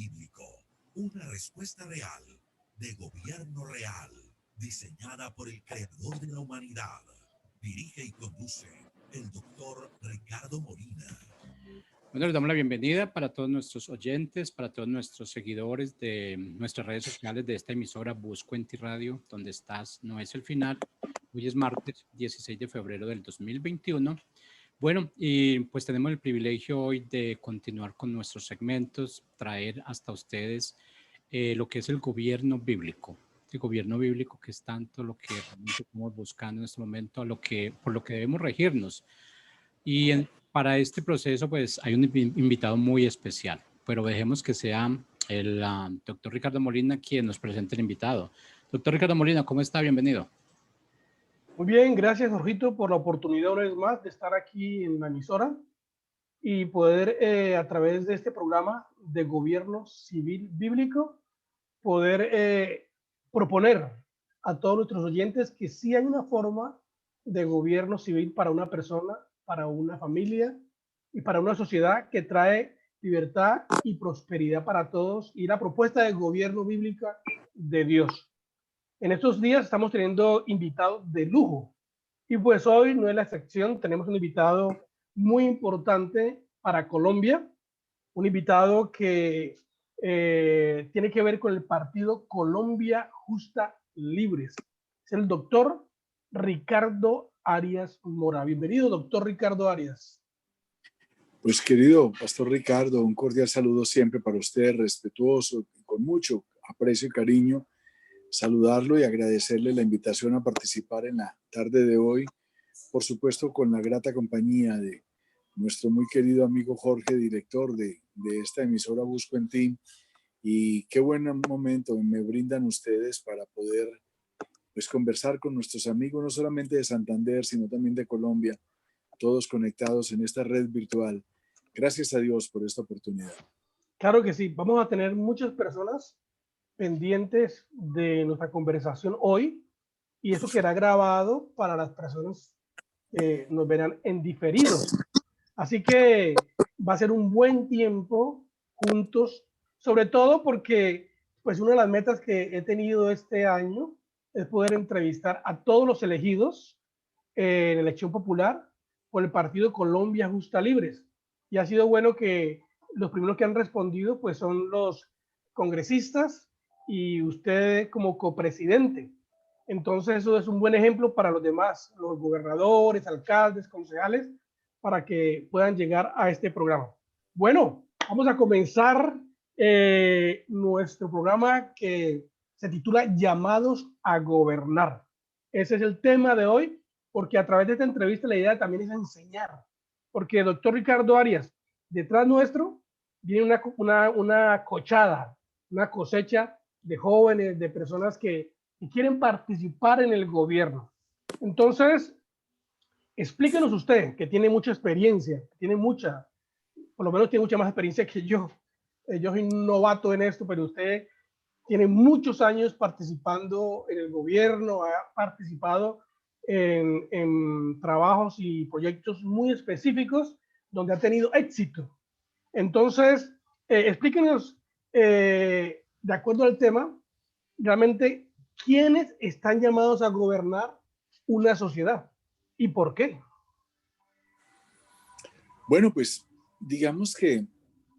bíblico, una respuesta real, de gobierno real, diseñada por el creador de la humanidad. Dirige y conduce el doctor Ricardo Molina. Bueno, les damos la bienvenida para todos nuestros oyentes, para todos nuestros seguidores de nuestras redes sociales de esta emisora Buscuenti Radio, donde estás, no es el final. Hoy es martes 16 de febrero del 2021. Bueno, y pues tenemos el privilegio hoy de continuar con nuestros segmentos, traer hasta ustedes lo que es el gobierno bíblico. El gobierno bíblico, que es tanto lo que realmente estamos buscando en este momento, por lo que debemos regirnos. Y para este proceso, pues hay un invitado muy especial, pero dejemos que sea el doctor Ricardo Molina quien nos presente el invitado. Doctor Ricardo Molina, ¿cómo está? Bienvenido. Muy bien, gracias Jorgito por la oportunidad una vez más de estar aquí en la emisora y poder a través de este programa de gobierno civil bíblico poder proponer a todos nuestros oyentes que sí hay una forma de gobierno civil para una persona, para una familia y para una sociedad que trae libertad y prosperidad para todos, y la propuesta de gobierno bíblica de Dios. En estos días estamos teniendo invitados de lujo y pues hoy no es la excepción. Tenemos un invitado muy importante para Colombia, un invitado que tiene que ver con el partido Colombia Justa Libres. Es el doctor Ricardo Arias Mora. Bienvenido, doctor Ricardo Arias. Pues querido Pastor Ricardo, un cordial saludo siempre para usted, respetuoso, con mucho aprecio y cariño, saludarlo y agradecerle la invitación a participar en la tarde de hoy, por supuesto con la grata compañía de nuestro muy querido amigo Jorge, director de esta emisora Buscuenti, y qué buen momento me brindan ustedes para poder pues conversar con nuestros amigos, no solamente de Santander, sino también de Colombia, todos conectados en esta red virtual. Gracias a Dios por esta oportunidad. Claro que sí, vamos a tener muchas personas pendientes de nuestra conversación hoy, y eso quedará grabado para las personas que nos verán en diferido. Así que va a ser un buen tiempo juntos, sobre todo porque pues una de las metas que he tenido este año es poder entrevistar a todos los elegidos en elección popular por el partido Colombia Justa Libres. Y ha sido bueno que los primeros que han respondido pues son los congresistas y usted como copresidente. Entonces eso es un buen ejemplo para los demás, los gobernadores, alcaldes, concejales, para que puedan llegar a este programa. Bueno, vamos a comenzar nuestro programa que se titula Llamados a Gobernar. Ese es el tema de hoy, porque a través de esta entrevista la idea también es enseñar. Porque doctor Ricardo Arias, detrás nuestro viene una cochada, una cosecha de jóvenes, de personas que quieren participar en el gobierno. Entonces, explíquenos usted, que tiene mucha experiencia, por lo menos tiene mucha más experiencia que yo. Yo soy un novato en esto, pero usted tiene muchos años participando en el gobierno, ha participado en trabajos y proyectos muy específicos donde ha tenido éxito. Entonces, explíquenos, de acuerdo al tema, realmente, ¿quiénes están llamados a gobernar una sociedad y por qué? Bueno, pues digamos que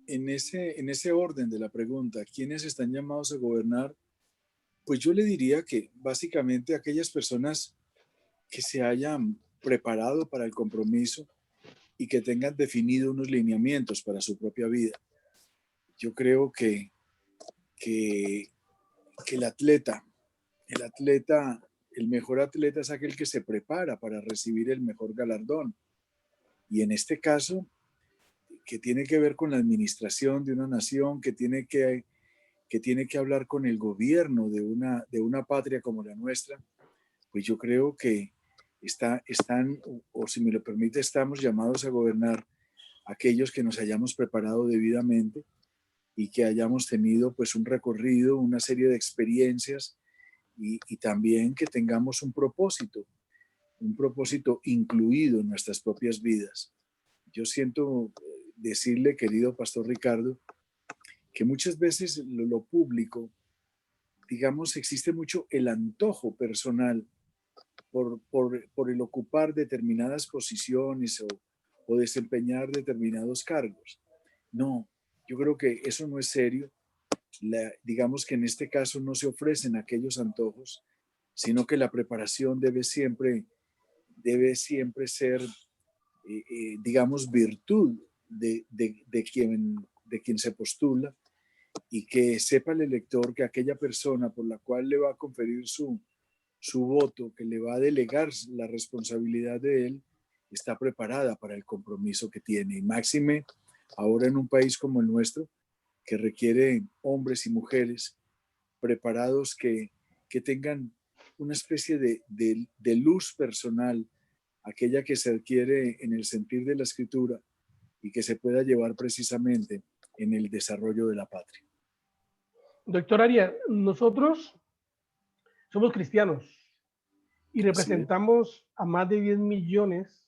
en ese orden de la pregunta, ¿quiénes están llamados a gobernar? Pues yo le diría que básicamente aquellas personas que se hayan preparado para el compromiso y que tengan definido unos lineamientos para su propia vida. Yo creo que el atleta, el mejor atleta es aquel que se prepara para recibir el mejor galardón. Y en este caso, que tiene que ver con la administración de una nación, que tiene que hablar con el gobierno de una patria como la nuestra, pues yo creo que están, o si me lo permite, estamos llamados a gobernar aquellos que nos hayamos preparado debidamente y que hayamos tenido pues un recorrido, una serie de experiencias y también que tengamos un propósito incluido en nuestras propias vidas. Yo siento decirle, querido Pastor Ricardo, que muchas veces lo público, digamos, existe mucho el antojo personal por el ocupar determinadas posiciones o desempeñar determinados cargos. No, yo creo que eso no es serio. Digamos que en este caso no se ofrecen aquellos antojos, sino que la preparación debe siempre ser, digamos, virtud de quien se postula, y que sepa el elector que aquella persona por la cual le va a conferir su voto, que le va a delegar la responsabilidad de él, está preparada para el compromiso que tiene. Y máxime ahora en un país como el nuestro, que requiere hombres y mujeres preparados que tengan una especie de luz personal, aquella que se adquiere en el sentir de la escritura y que se pueda llevar precisamente en el desarrollo de la patria. Doctor Arias, nosotros somos cristianos y representamos a más de 10 millones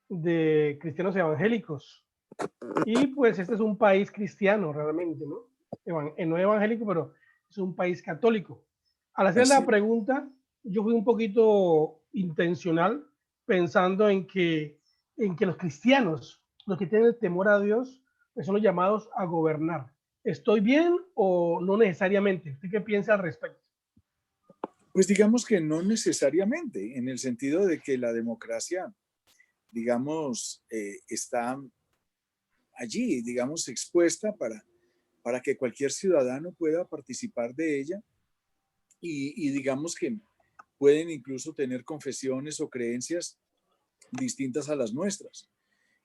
de cristianos evangélicos. Y pues este es un país cristiano realmente, ¿no? No evangélico, pero es un país católico. Al hacer la pregunta, yo fui un poquito intencional pensando en que los cristianos, los que tienen el temor a Dios, pues son los llamados a gobernar. ¿Estoy bien o no necesariamente? ¿Usted qué piensa al respecto? Pues digamos que no necesariamente, en el sentido de que la democracia, digamos, está allí, digamos, expuesta para que cualquier ciudadano pueda participar de ella y digamos que pueden incluso tener confesiones o creencias distintas a las nuestras.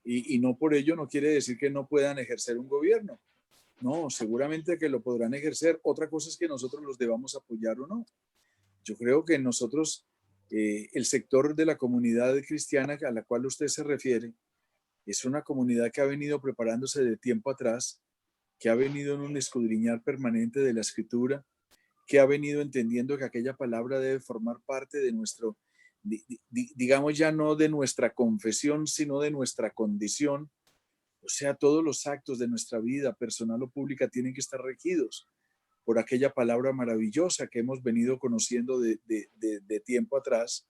Y no por ello no quiere decir que no puedan ejercer un gobierno. No, seguramente que lo podrán ejercer. Otra cosa es que nosotros los debamos apoyar o no. Yo creo que nosotros, el sector de la comunidad cristiana a la cual usted se refiere, es una comunidad que ha venido preparándose de tiempo atrás, que ha venido en un escudriñar permanente de la escritura, que ha venido entendiendo que aquella palabra debe formar parte de nuestro, digamos ya no de nuestra confesión, sino de nuestra condición. O sea, todos los actos de nuestra vida personal o pública tienen que estar regidos por aquella palabra maravillosa que hemos venido conociendo de tiempo atrás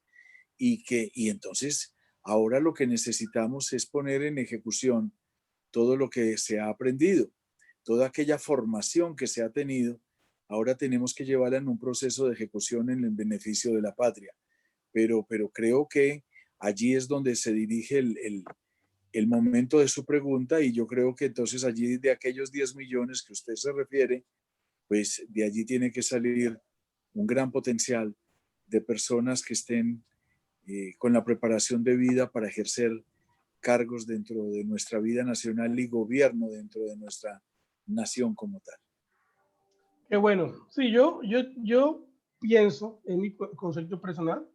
y entonces ahora lo que necesitamos es poner en ejecución todo lo que se ha aprendido, toda aquella formación que se ha tenido. Ahora tenemos que llevarla en un proceso de ejecución en el beneficio de la patria. Pero creo que allí es donde se dirige el momento de su pregunta y yo creo que entonces allí de aquellos 10 millones que usted se refiere, pues de allí tiene que salir un gran potencial de personas que estén con la preparación de vida para ejercer cargos dentro de nuestra vida nacional y gobierno dentro de nuestra nación como tal. Qué bueno. Sí, yo pienso en mi concepto personal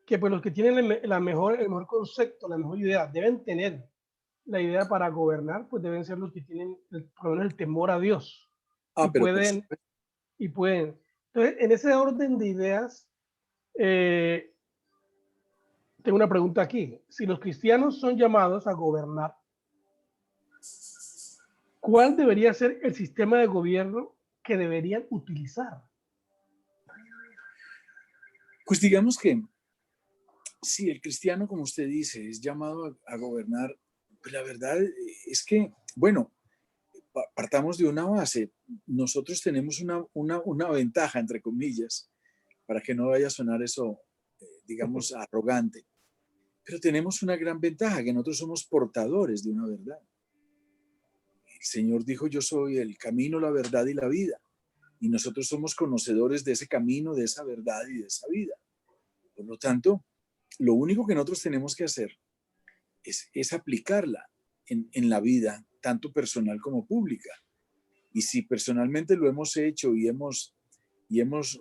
que pues los que tienen el mejor concepto, la mejor idea, deben tener la idea para gobernar, pues deben ser los que tienen por lo menos el temor a Dios y Pero pueden. Entonces, en ese orden de ideas, tengo una pregunta aquí. Si los cristianos son llamados a gobernar, ¿cuál debería ser el sistema de gobierno que deberían utilizar? pues digamos que si el cristiano, como usted dice, es llamado a gobernar, pues la verdad es que, bueno, partamos de una base. Nosotros tenemos una ventaja, entre comillas, para que no vaya a sonar eso, digamos, arrogante. Pero tenemos una gran ventaja, que nosotros somos portadores de una verdad. El Señor dijo, yo soy el camino, la verdad y la vida. Y nosotros somos conocedores de ese camino, de esa verdad y de esa vida. Por lo tanto, lo único que nosotros tenemos que hacer es aplicarla en la vida, tanto personal como pública. Y si personalmente lo hemos hecho y hemos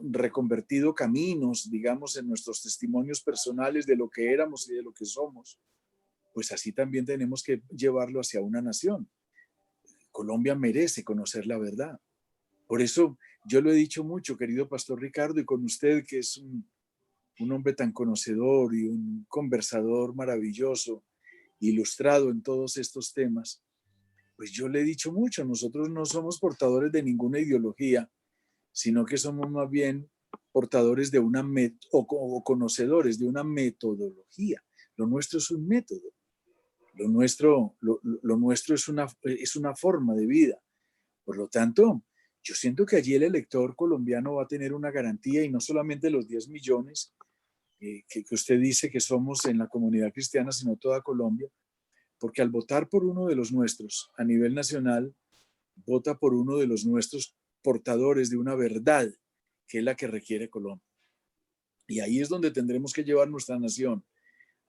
reconvertido caminos, digamos, en nuestros testimonios personales de lo que éramos y de lo que somos, pues así también tenemos que llevarlo hacia una nación. Colombia merece conocer la verdad. Por eso yo lo he dicho mucho, querido Pastor Ricardo, y con usted, que es un hombre tan conocedor y un conversador maravilloso, ilustrado en todos estos temas, pues yo le he dicho mucho, nosotros no somos portadores de ninguna ideología, sino que somos más bien portadores de una o conocedores de una metodología. Lo nuestro es un método, lo nuestro es una forma de vida. Por lo tanto, yo siento que allí el elector colombiano va a tener una garantía, y no solamente los 10 millones que usted dice que somos en la comunidad cristiana, sino toda Colombia, porque al votar por uno de los nuestros a nivel nacional, vota por uno de los nuestros portadores de una verdad que es la que requiere Colombia. Y ahí es donde tendremos que llevar nuestra nación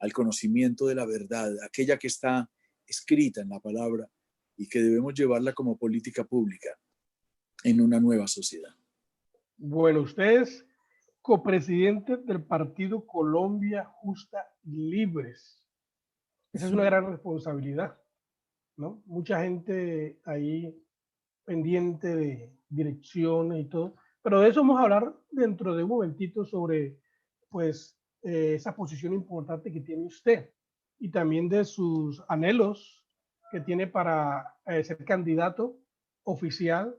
al conocimiento de la verdad, aquella que está escrita en la palabra y que debemos llevarla como política pública en una nueva sociedad. Bueno, usted es copresidente del partido Colombia Justa y Libres. Esa es una gran responsabilidad, ¿no? Mucha gente ahí pendiente de direcciones y todo, pero de eso vamos a hablar dentro de un momentito sobre, pues, esa posición importante que tiene usted y también de sus anhelos que tiene para ser candidato oficial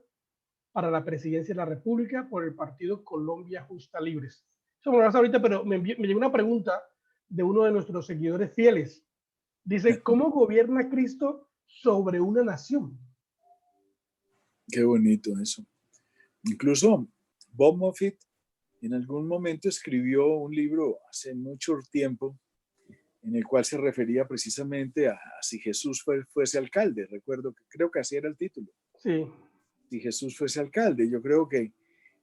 para la presidencia de la República por el partido Colombia Justa Libres. Eso me lo vas ahorita, pero me llegó una pregunta de uno de nuestros seguidores fieles. Dice, ¿cómo gobierna Cristo sobre una nación? Qué bonito eso. Incluso Bob Moffitt en algún momento escribió un libro hace mucho tiempo en el cual se refería precisamente a si Jesús fuese alcalde. Recuerdo que creo que así era el título. Sí. Si Jesús fuese alcalde. Yo creo que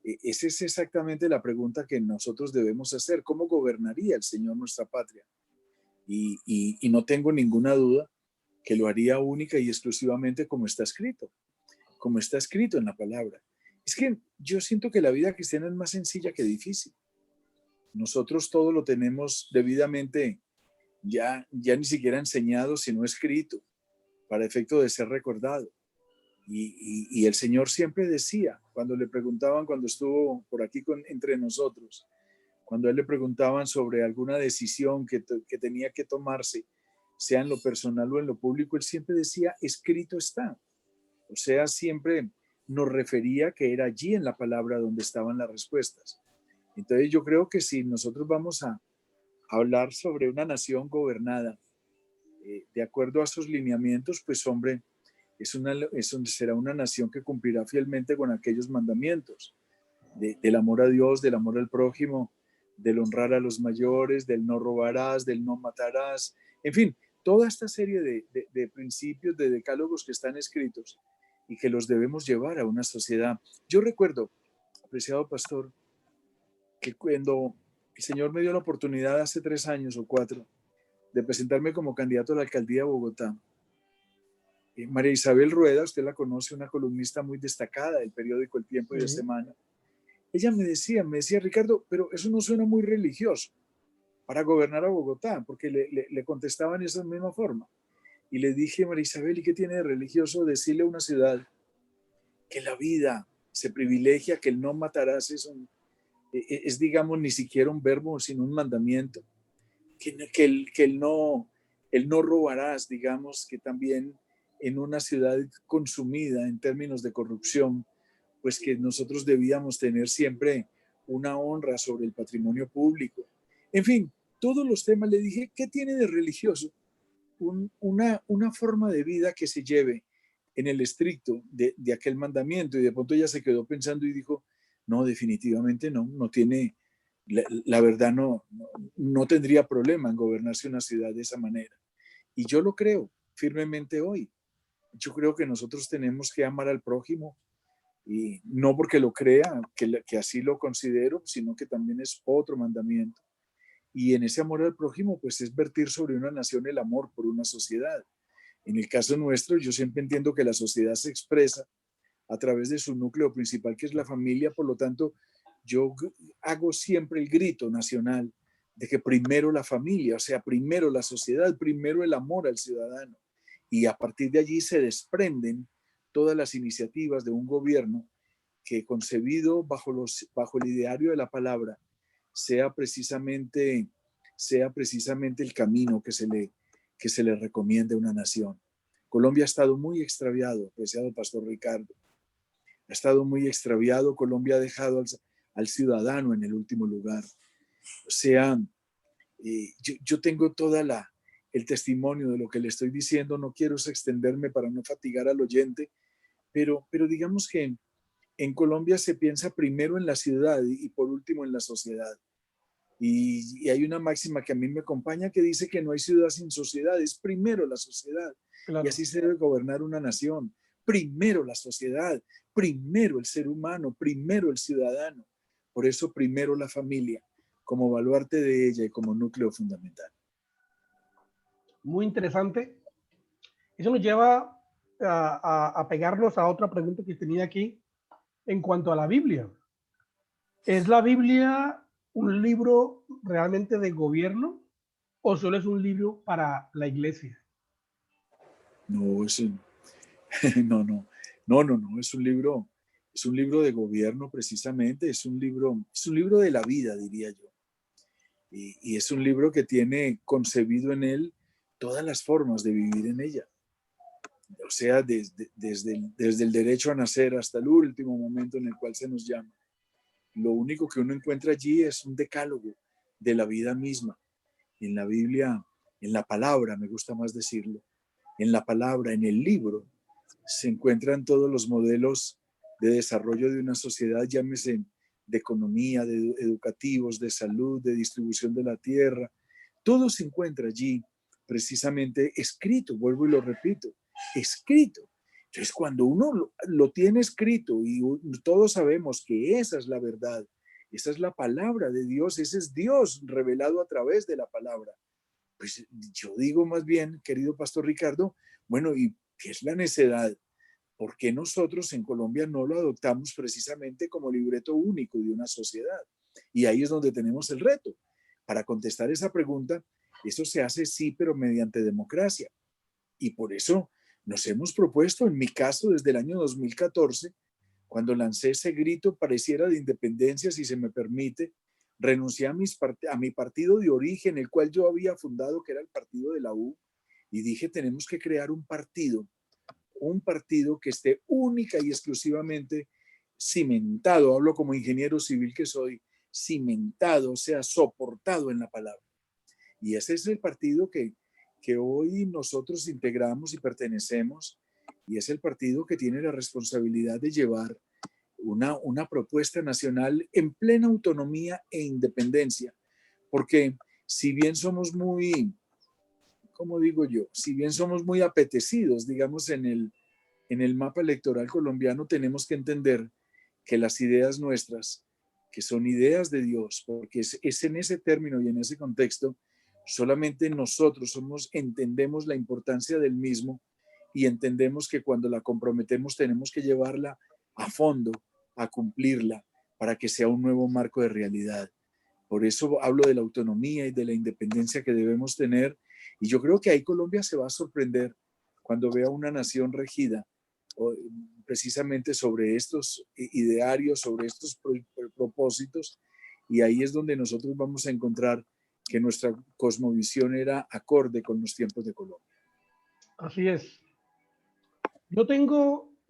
esa es exactamente la pregunta que nosotros debemos hacer. ¿Cómo gobernaría el Señor nuestra patria? Y no tengo ninguna duda que lo haría única y exclusivamente como está escrito en la palabra. Es que yo siento que la vida cristiana es más sencilla que difícil. Nosotros todo lo tenemos debidamente ya ni siquiera enseñado, sino escrito, para efecto de ser recordado. Y el Señor siempre decía, cuando le preguntaban, cuando estuvo por aquí entre nosotros, cuando a él le preguntaban sobre alguna decisión que tenía que tomarse, sea en lo personal o en lo público, él siempre decía, escrito está. O sea, siempre nos refería que era allí en la palabra donde estaban las respuestas. Entonces yo creo que si nosotros vamos a hablar sobre una nación gobernada de acuerdo a sus lineamientos, pues hombre, será una nación que cumplirá fielmente con aquellos mandamientos del amor a Dios, del amor al prójimo, del honrar a los mayores, del no robarás, del no matarás, en fin, toda esta serie de principios, de decálogos que están escritos y que los debemos llevar a una sociedad. Yo recuerdo, apreciado pastor, que cuando el Señor me dio la oportunidad hace 3 años o 4 de presentarme como candidato a la alcaldía de Bogotá, María Isabel Rueda, usted la conoce, una columnista muy destacada del periódico El Tiempo y de Semana, ella me decía, Ricardo, pero eso no suena muy religioso para gobernar a Bogotá, porque le contestaban de esa misma forma. Y le dije, María Isabel, ¿y qué tiene de religioso decirle a una ciudad que la vida se privilegia, que el no matarás es digamos, ni siquiera un verbo, sino un mandamiento? Que el no robarás, digamos, que también en una ciudad consumida en términos de corrupción, pues que nosotros debíamos tener siempre una honra sobre el patrimonio público. En fin, todos los temas. Le dije, ¿qué tiene de religioso? Una forma de vida que se lleve en el estricto de aquel mandamiento. Y de pronto ella se quedó pensando y dijo, no, definitivamente no tiene, la verdad no tendría problema en gobernarse una ciudad de esa manera. Y yo lo creo firmemente hoy. Yo creo que nosotros tenemos que amar al prójimo, y no porque lo crea, que así lo considero, sino que también es otro mandamiento. Y en ese amor al prójimo, pues es vertir sobre una nación el amor por una sociedad. En el caso nuestro, yo siempre entiendo que la sociedad se expresa a través de su núcleo principal, que es la familia. Por lo tanto, yo hago siempre el grito nacional de que primero la familia, o sea, primero la sociedad, primero el amor al ciudadano. Y a partir de allí se desprenden todas las iniciativas de un gobierno que, concebido bajo el ideario de la palabra, sea precisamente el camino que se le recomienda a una nación. Colombia ha estado muy extraviado, apreciado Pastor Ricardo. Ha estado muy extraviado. Colombia ha dejado al ciudadano en el último lugar. O sea, yo tengo el testimonio de lo que le estoy diciendo. No quiero extenderme para no fatigar al oyente, pero digamos que en Colombia se piensa primero en la ciudad y por último en la sociedad. Y hay una máxima que a mí me acompaña que dice que no hay ciudad sin sociedad, es primero la sociedad. Claro. Y así se debe gobernar una nación. Primero la sociedad, primero el ser humano, primero el ciudadano. Por eso primero la familia, como baluarte de ella y como núcleo fundamental. Muy interesante. Eso nos lleva a pegarnos a otra pregunta que tenía aquí en cuanto a la Biblia. ¿Es la Biblia un libro realmente de gobierno o solo es un libro para la iglesia? No, no, es un libro de gobierno precisamente, es un libro de la vida, diría yo. Y es un libro que tiene concebido en él todas las formas de vivir en ella. O sea, desde el derecho a nacer hasta el último momento en el cual se nos llama. Lo único que uno encuentra allí es un decálogo de la vida misma. En la Biblia, en la palabra, me gusta más decirlo, en la palabra, en el libro, se encuentran todos los modelos de desarrollo de una sociedad, llámese de economía, de educativos, de salud, de distribución de la tierra. Todo se encuentra allí precisamente escrito, vuelvo y lo repito, escrito. Entonces, cuando uno lo tiene escrito y todos sabemos que esa es la verdad, esa es la palabra de Dios, ese es Dios revelado a través de la palabra. Pues yo digo más bien, querido Pastor Ricardo, bueno, ¿y qué es la necedad? ¿Por qué nosotros en Colombia no lo adoptamos precisamente como libreto único de una sociedad? Y ahí es donde tenemos el reto. Para contestar esa pregunta, eso se hace sí, pero mediante democracia. Y por eso nos hemos propuesto, en mi caso, desde el año 2014, cuando lancé ese grito pareciera de independencia, si se me permite, renuncié a mi partido de origen, el cual yo había fundado, que era el partido de la U, y dije, tenemos que crear un partido que esté única y exclusivamente cimentado, hablo como ingeniero civil que soy, cimentado, o sea, soportado en la palabra. Y ese es el partido que hoy nosotros integramos y pertenecemos, y es el partido que tiene la responsabilidad de llevar una propuesta nacional en plena autonomía e independencia, porque si bien somos muy, ¿cómo digo yo? Si bien somos muy apetecidos, digamos, en el mapa electoral colombiano, tenemos que entender que las ideas nuestras, que son ideas de Dios, porque es en ese término y en ese contexto, solamente nosotros entendemos la importancia del mismo y entendemos que cuando la comprometemos tenemos que llevarla a fondo, a cumplirla, para que sea un nuevo marco de realidad. Por eso hablo de la autonomía y de la independencia que debemos tener. Y yo creo que ahí Colombia se va a sorprender cuando vea una nación regida precisamente sobre estos idearios, sobre estos propósitos. Y ahí es donde nosotros vamos a encontrar que nuestra cosmovisión era acorde con los tiempos de Colombia. Así es. Yo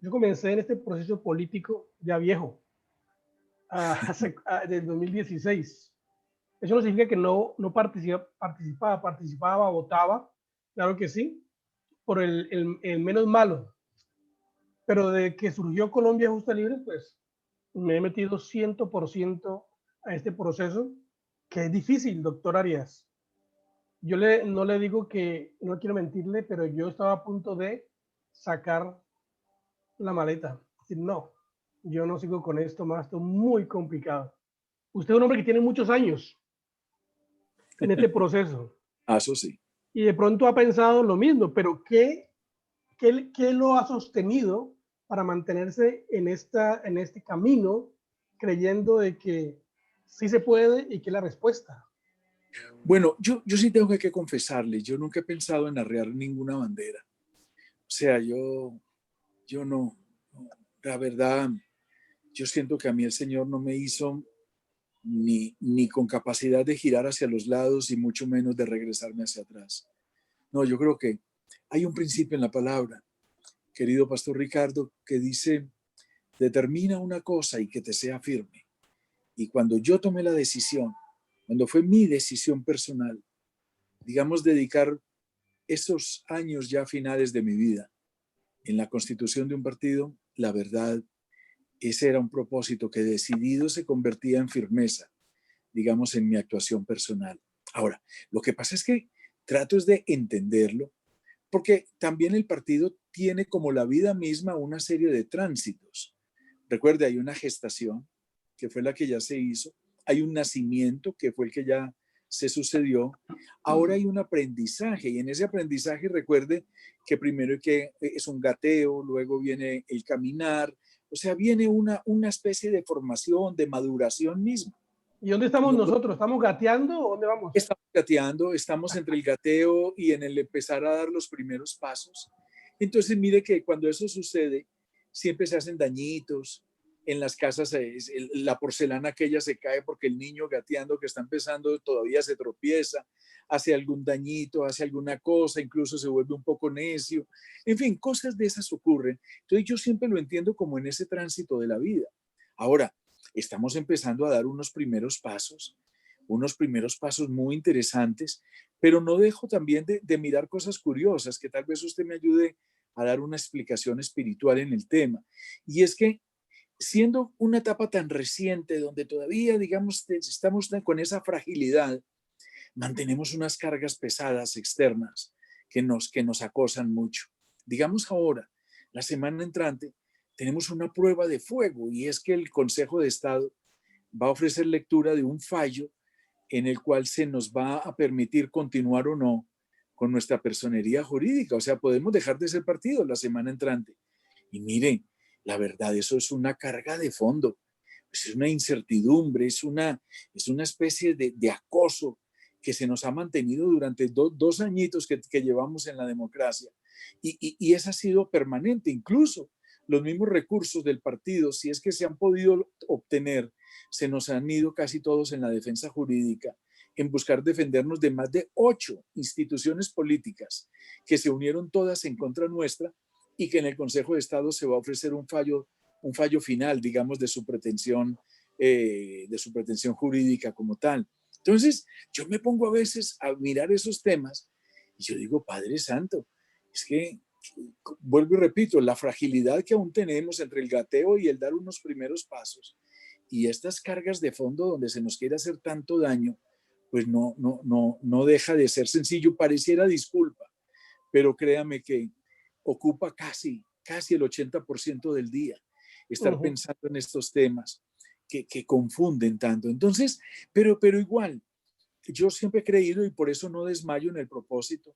comencé en este proceso político ya viejo, del 2016. Eso no significa que no participaba, votaba, claro que sí, por el menos malo. Pero de que surgió Colombia Justa Libre, pues me he metido 100% a este proceso, que es difícil, doctor Arias. No le digo que, no quiero mentirle, pero yo estaba a punto de sacar la maleta. Decir, no, yo no sigo con esto más, esto es muy complicado. Usted es un hombre que tiene muchos años en este proceso. Eso sí. Y de pronto ha pensado lo mismo, pero ¿qué lo ha sostenido para mantenerse en este camino, creyendo de que sí se puede y que es la respuesta? Bueno, yo sí tengo que confesarle, yo nunca he pensado en arrear ninguna bandera. O sea, yo no, la verdad, yo siento que a mí el Señor no me hizo ni con capacidad de girar hacia los lados y mucho menos de regresarme hacia atrás. No, yo creo que Hay un principio en la palabra, querido Pastor Ricardo, que dice, determina una cosa y que te sea firme. Y cuando yo tomé la decisión, cuando fue mi decisión personal, digamos, dedicar esos años ya finales de mi vida en la constitución de un partido, la verdad, ese era un propósito que decidido se convertía en firmeza, digamos, en mi actuación personal. Ahora, lo que pasa es que trato es de entenderlo, porque también el partido tiene como la vida misma una serie de tránsitos. Recuerde, hay una gestación, que fue la que ya se hizo, hay un nacimiento, que fue el que ya se sucedió, ahora hay un aprendizaje, y en ese aprendizaje recuerde que primero es un gateo, luego viene el caminar, o sea, viene una especie de formación, de maduración misma. ¿Y dónde estamos nosotros? ¿Estamos gateando o dónde vamos? Estamos gateando, estamos entre el gateo y en el empezar a dar los primeros pasos. Entonces, mire que cuando eso sucede, siempre se hacen dañitos. En las casas, la porcelana aquella se cae porque el niño gateando que está empezando todavía se tropieza, hace algún dañito, hace alguna cosa, incluso se vuelve un poco necio. En fin, cosas de esas ocurren. Entonces, yo siempre lo entiendo como en ese tránsito de la vida. Ahora, estamos empezando a dar unos primeros pasos muy interesantes, pero no dejo también de mirar cosas curiosas que tal vez usted me ayude a dar una explicación espiritual en el tema. Y es que siendo una etapa tan reciente donde todavía, digamos, estamos con esa fragilidad, mantenemos unas cargas pesadas externas que nos acosan mucho. Digamos ahora, la semana entrante, tenemos una prueba de fuego y es que el Consejo de Estado va a ofrecer lectura de un fallo en el cual se nos va a permitir continuar o no con nuestra personería jurídica. O sea, podemos dejar de ser partido la semana entrante. Y miren, la verdad, eso es una carga de fondo, es una incertidumbre, es una especie de acoso que se nos ha mantenido durante dos añitos que llevamos en la democracia. Y esa ha sido permanente. Incluso los mismos recursos del partido, si es que se han podido obtener, se nos han ido casi todos en la defensa jurídica, en buscar defendernos de más de 8 instituciones políticas que se unieron todas en contra nuestra y que en el Consejo de Estado se va a ofrecer un fallo final, digamos, de su pretensión jurídica como tal. Entonces, yo me pongo a veces a mirar esos temas y yo digo, Padre Santo, es que, vuelvo y repito, la fragilidad que aún tenemos entre el gateo y el dar unos primeros pasos y estas cargas de fondo donde se nos quiere hacer tanto daño, pues no deja de ser sencillo. Pareciera disculpa, pero créame que ocupa casi el 80% del día estar pensando en estos temas que confunden tanto. Entonces, pero igual, yo siempre he creído y por eso no desmayo en el propósito.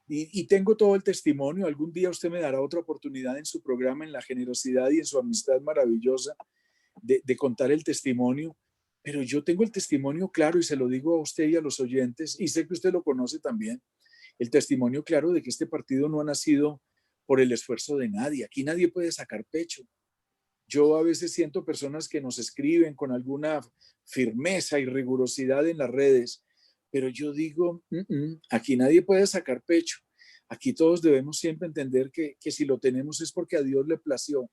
Y tengo todo el testimonio. Algún día usted me dará otra oportunidad en su programa, en la generosidad y en su amistad maravillosa, de contar el testimonio. Pero yo tengo el testimonio claro y se lo digo a usted y a los oyentes, y sé que usted lo conoce también, el testimonio claro de que este partido no ha nacido por el esfuerzo de nadie. Aquí nadie puede sacar pecho. Yo a veces siento personas que nos escriben con alguna firmeza y rigurosidad en las redes, pero yo digo, aquí nadie puede sacar pecho. Aquí todos debemos siempre entender que si lo tenemos es porque a Dios le plació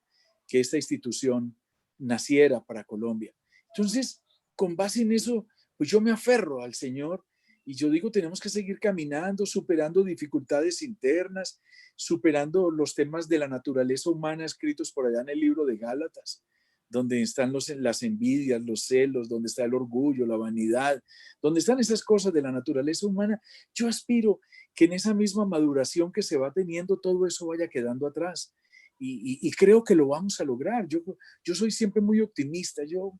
que esta institución naciera para Colombia. Entonces, con base en eso, pues yo me aferro al Señor y yo digo, tenemos que seguir caminando, superando dificultades internas, superando los temas de la naturaleza humana escritos por allá en el libro de Gálatas, donde están las envidias, los celos, donde está el orgullo, la vanidad, donde están esas cosas de la naturaleza humana. Yo aspiro que en esa misma maduración que se va teniendo, todo eso vaya quedando atrás. Y creo que lo vamos a lograr. Yo soy siempre muy optimista. Yo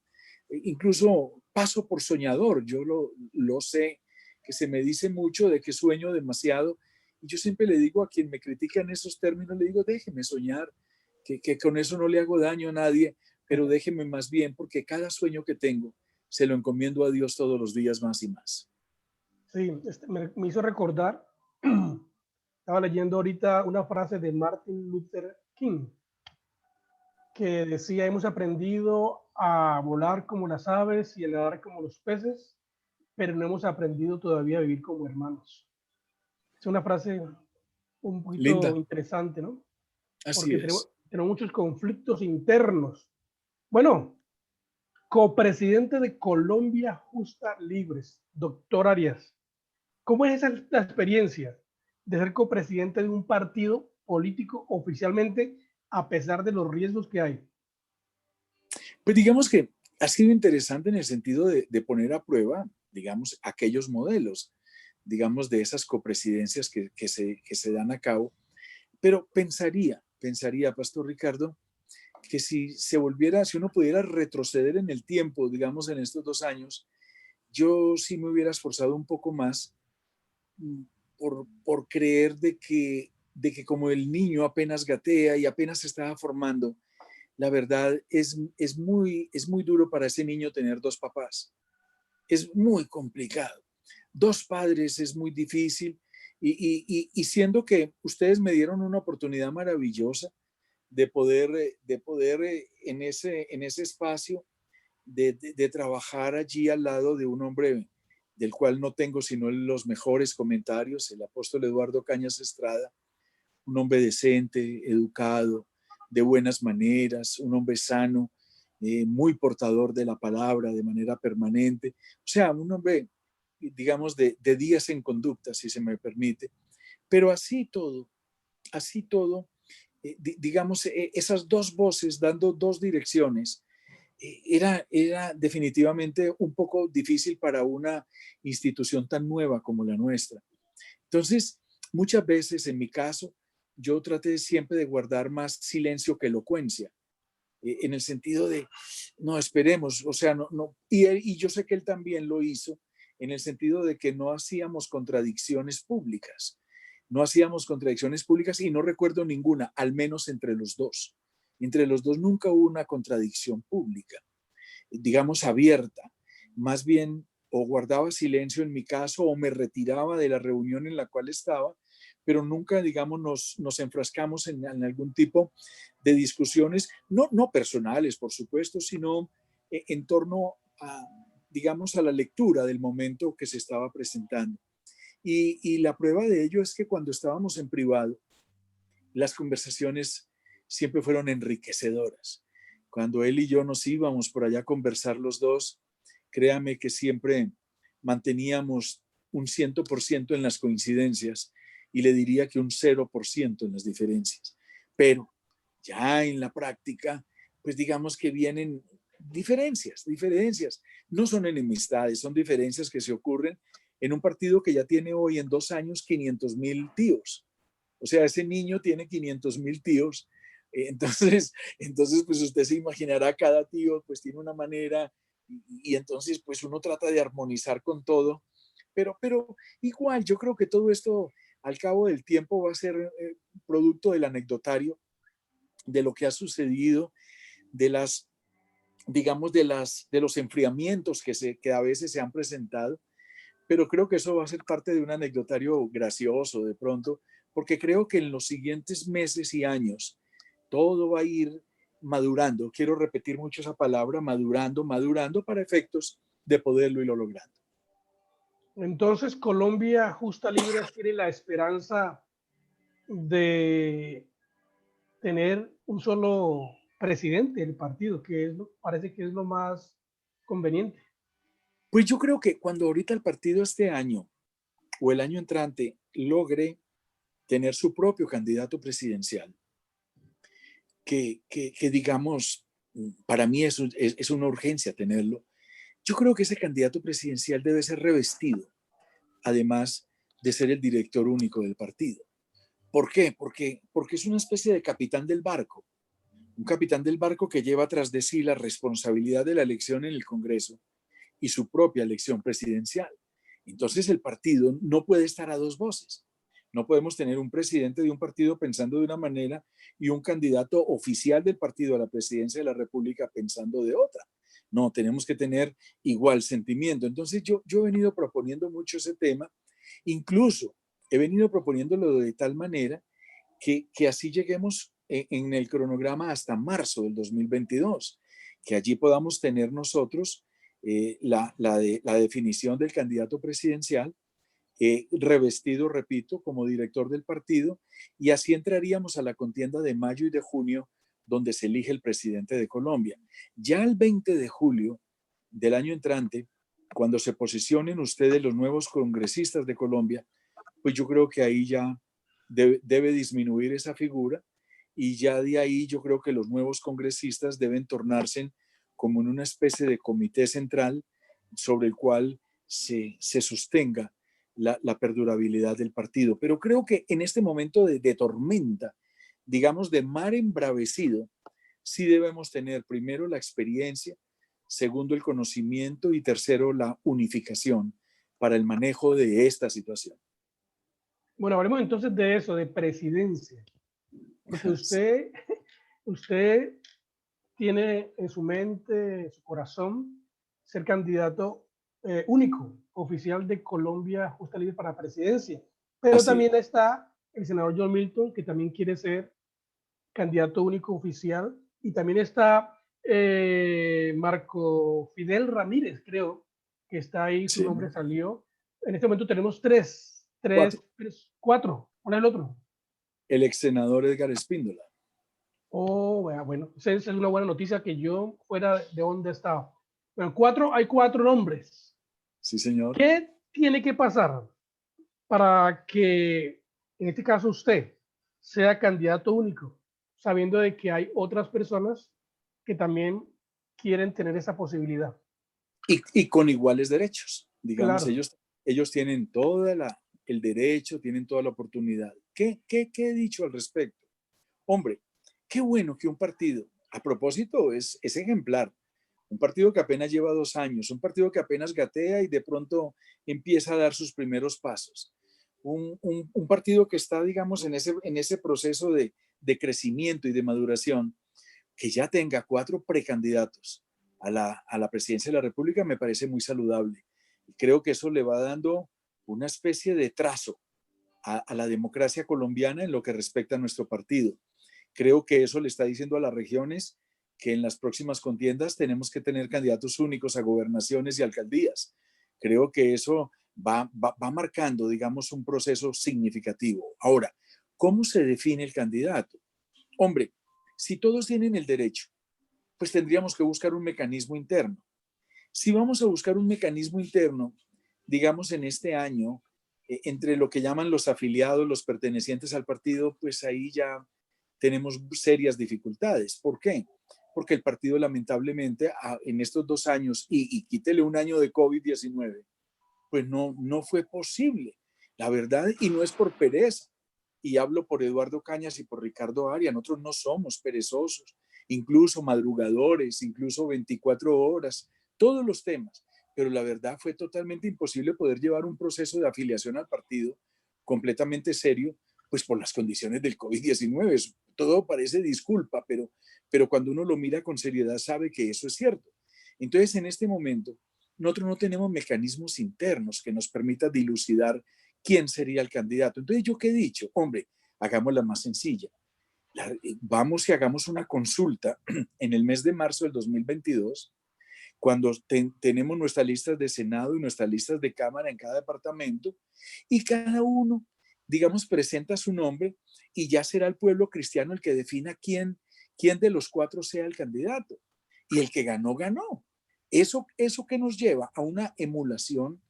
incluso paso por soñador. Yo lo sé, que se me dice mucho de que sueño demasiado. Y yo siempre le digo a quien me critica en esos términos, le digo, déjeme soñar, que con eso no le hago daño a nadie, pero déjeme más bien, porque cada sueño que tengo se lo encomiendo a Dios todos los días más y más. Sí, me hizo recordar, estaba leyendo ahorita una frase de Martin Luther King, que decía, hemos aprendido a volar como las aves y a nadar como los peces, pero no hemos aprendido todavía a vivir como hermanos. Es una frase un poquito Linda, interesante, ¿no? así Porque es. tenemos muchos conflictos internos. Bueno, copresidente de Colombia Justa Libres, doctor Arias. ¿Cómo es esa la experiencia de ser copresidente de un partido político oficialmente, a pesar de los riesgos que hay? Pues digamos que ha sido interesante en el sentido de poner a prueba, digamos, aquellos modelos, digamos, de esas copresidencias que se dan a cabo. Pero pensaría, Pastor Ricardo, que si se volviera, si uno pudiera retroceder en el tiempo, digamos, en estos 2 años, yo sí me hubiera esforzado un poco más mm, por creer de que como el niño apenas gatea y apenas se estaba formando, la verdad es muy duro para ese niño tener dos papás. Es muy complicado. Dos padres es muy difícil y siendo que ustedes me dieron una oportunidad maravillosa de poder en ese espacio de trabajar allí al lado de un hombre del cual no tengo sino los mejores comentarios, el apóstol Eduardo Cañas Estrada, un hombre decente, educado, de buenas maneras, un hombre sano, muy portador de la palabra de manera permanente, o sea, un hombre, digamos, de días en conducta, si se me permite, pero así todo, digamos, esas dos voces dando dos direcciones, era definitivamente un poco difícil para una institución tan nueva como la nuestra. Entonces, muchas veces en mi caso, yo traté siempre de guardar más silencio que elocuencia, en el sentido de, no, esperemos, o sea, no, y yo sé que él también lo hizo, en el sentido de que no hacíamos contradicciones públicas, no hacíamos contradicciones públicas y no recuerdo ninguna, al menos entre los dos. Entre los dos nunca hubo una contradicción pública, digamos, abierta. Más bien, o guardaba silencio en mi caso, o me retiraba de la reunión en la cual estaba, pero nunca, digamos, nos enfrascamos en algún tipo de discusiones, no personales, por supuesto, sino en torno a, digamos, a la lectura del momento que se estaba presentando. Y la prueba de ello es que cuando estábamos en privado, las conversaciones siempre fueron enriquecedoras. Cuando él y yo nos íbamos por allá a conversar los dos, créame que siempre manteníamos un 100% en las coincidencias y le diría que un 0% en las diferencias. Pero ya en la práctica, pues digamos que vienen diferencias. No son enemistades, son diferencias que se ocurren en un partido que ya tiene hoy en 2 años 500,000 tíos. O sea, ese niño tiene 500,000 tíos. Entonces, pues usted se imaginará, cada tío pues tiene una manera y entonces pues uno trata de armonizar con todo. Pero igual, yo creo que todo esto al cabo del tiempo va a ser producto del anecdotario, de lo que ha sucedido, de las, digamos, de los enfriamientos que a veces se han presentado, pero creo que eso va a ser parte de un anecdotario gracioso de pronto, porque creo que en los siguientes meses y años todo va a ir madurando. Quiero repetir mucho esa palabra, madurando para efectos de poderlo irlo logrando. Entonces, Colombia Justa Libres tiene la esperanza de tener un solo presidente del partido, parece que es lo más conveniente. Pues yo creo que cuando ahorita el partido este año o el año entrante logre tener su propio candidato presidencial, que digamos, para mí es una urgencia tenerlo. Yo creo que ese candidato presidencial debe ser revestido, además de ser el director único del partido. ¿Por qué? Porque es una especie de capitán del barco, un capitán del barco que lleva tras de sí la responsabilidad de la elección en el Congreso y su propia elección presidencial. Entonces el partido no puede estar a dos voces. No podemos tener un presidente de un partido pensando de una manera y un candidato oficial del partido a la presidencia de la República pensando de otra. No, tenemos que tener igual sentimiento. Entonces yo he venido proponiendo mucho ese tema, incluso he venido proponiéndolo de tal manera que así lleguemos en el cronograma hasta marzo del 2022, que allí podamos tener nosotros la definición del candidato presidencial revestido, repito, como director del partido, y así entraríamos a la contienda de mayo y de junio, donde se elige el presidente de Colombia. Ya el 20 de julio del año entrante, cuando se posicionen ustedes los nuevos congresistas de Colombia, pues yo creo que ahí ya debe disminuir esa figura, y ya de ahí yo creo que los nuevos congresistas deben tornarse como en una especie de comité central sobre el cual se sostenga la perdurabilidad del partido. Pero creo que en este momento de tormenta, digamos de mar embravecido, sí debemos tener primero la experiencia, segundo el conocimiento y tercero la unificación para el manejo de esta situación. Bueno, hablemos entonces de eso, de presidencia. Porque usted tiene en su mente, en su corazón, ser candidato único, oficial de Colombia Justa Libre para la presidencia. Pero Así también está el senador John Milton, que también quiere ser candidato único oficial. Y también está Marco Fidel Ramírez, creo, que está ahí, su sí. nombre salió. En este momento tenemos cuatro. ¿Cuál es el otro? El ex senador Edgar Espíndola. Oh, bueno, esa es una buena noticia, que yo fuera de donde estaba. Bueno, hay cuatro nombres. Sí, señor. ¿Qué tiene que pasar para que, en este caso, usted sea candidato único, sabiendo de que hay otras personas que también quieren tener esa posibilidad? Y con iguales derechos. Digamos, Claro. ellos tienen todo el derecho, tienen toda la oportunidad. ¿Qué he dicho al respecto? Hombre, qué bueno que un partido, a propósito, es ejemplar. Un partido que apenas lleva 2 años, un partido que apenas gatea y de pronto empieza a dar sus primeros pasos. Un partido que está, digamos, en ese proceso de crecimiento y de maduración, que ya tenga 4 precandidatos a la presidencia de la República, me parece muy saludable. Y creo que eso le va dando una especie de trazo a la democracia colombiana en lo que respecta a nuestro partido. Creo que eso le está diciendo a las regiones que en las próximas contiendas tenemos que tener candidatos únicos a gobernaciones y alcaldías. Creo que eso va marcando, digamos, un proceso significativo. Ahora, ¿cómo se define el candidato? Hombre, si todos tienen el derecho, pues tendríamos que buscar un mecanismo interno. Si vamos a buscar un mecanismo interno, digamos en este año, entre lo que llaman los afiliados, los pertenecientes al partido, pues ahí ya tenemos serias dificultades. ¿Por qué? Porque el partido lamentablemente en estos 2 años, y quítele un año de COVID-19, pues no fue posible, la verdad, y no es por pereza. Y hablo por Eduardo Cañas y por Ricardo Arias. Nosotros no somos perezosos, incluso madrugadores, incluso 24 horas, todos los temas. Pero la verdad fue totalmente imposible poder llevar un proceso de afiliación al partido completamente serio, pues por las condiciones del COVID-19. Todo parece disculpa, pero cuando uno lo mira con seriedad sabe que eso es cierto. Entonces, en este momento, nosotros no tenemos mecanismos internos que nos permitan dilucidar quién sería el candidato. Entonces, ¿yo qué he dicho? Hombre, hagámosla más sencilla. Vamos y hagamos una consulta en el mes de marzo del 2022, cuando tenemos nuestras listas de Senado y nuestras listas de Cámara en cada departamento, y cada uno, digamos, presenta su nombre, y ya será el pueblo cristiano el que defina quién de los 4 sea el candidato. Y el que ganó, ganó. Eso que nos lleva a una emulación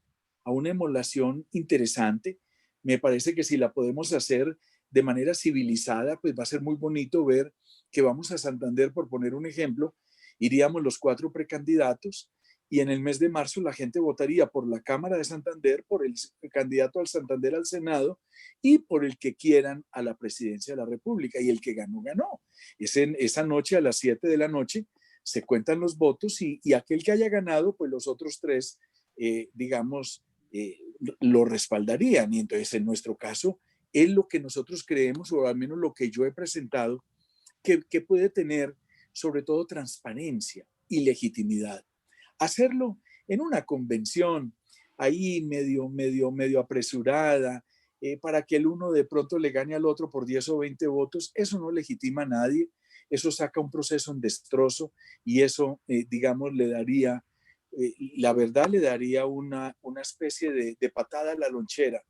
interesante. Me parece que si la podemos hacer de manera civilizada, pues va a ser muy bonito ver que vamos a Santander, por poner un ejemplo, iríamos los 4 precandidatos, y en el mes de marzo la gente votaría por la Cámara de Santander, por el candidato al Santander al Senado y por el que quieran a la presidencia de la República, y el que ganó, ganó. Esa noche a las 7 de la noche se cuentan los votos, y aquel que haya ganado, pues los otros 3, digamos, lo respaldarían. Y entonces, en nuestro caso, es lo que nosotros creemos, o al menos lo que yo he presentado, que puede tener sobre todo transparencia y legitimidad. Hacerlo en una convención ahí medio apresurada, para que el uno de pronto le gane al otro por 10 o 20 votos, eso no legitima a nadie. Eso saca un proceso en destrozo, y eso, digamos, le daría la verdad le daría una especie de patada a la lonchera.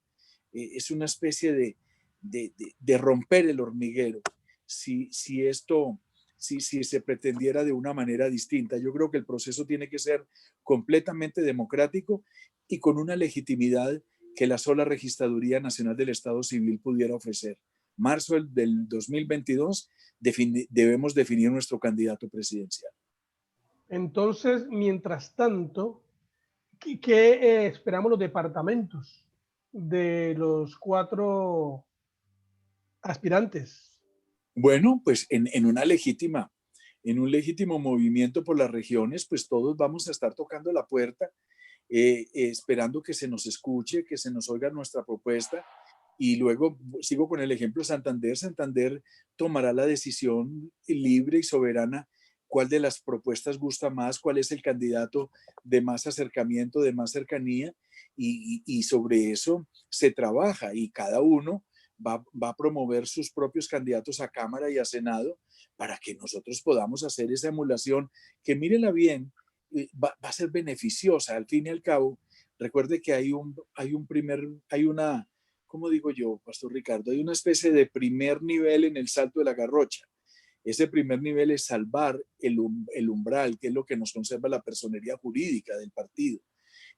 Es una especie de romper el hormiguero si se pretendiera de una manera distinta. Yo creo que el proceso tiene que ser completamente democrático y con una legitimidad que la sola Registraduría Nacional del Estado Civil pudiera ofrecer. Marzo del 2022 debemos definir nuestro candidato presidencial. Entonces, mientras tanto, ¿qué esperamos los departamentos de los 4 aspirantes? Bueno, pues en un legítimo movimiento por las regiones, pues todos vamos a estar tocando la puerta, esperando que se nos escuche, que se nos oiga nuestra propuesta. Y luego sigo con el ejemplo Santander. Santander tomará la decisión libre y soberana cuál de las propuestas gusta más, cuál es el candidato de más acercamiento, de más cercanía, y sobre eso se trabaja y cada uno va a promover sus propios candidatos a Cámara y a Senado para que nosotros podamos hacer esa emulación que, mírenla bien, va a ser beneficiosa. Al fin y al cabo, recuerde que hay una, ¿cómo digo yo, Pastor Ricardo? Hay una especie de primer nivel en el salto de la garrocha. Ese primer nivel es salvar el umbral, que es lo que nos conserva la personería jurídica del partido.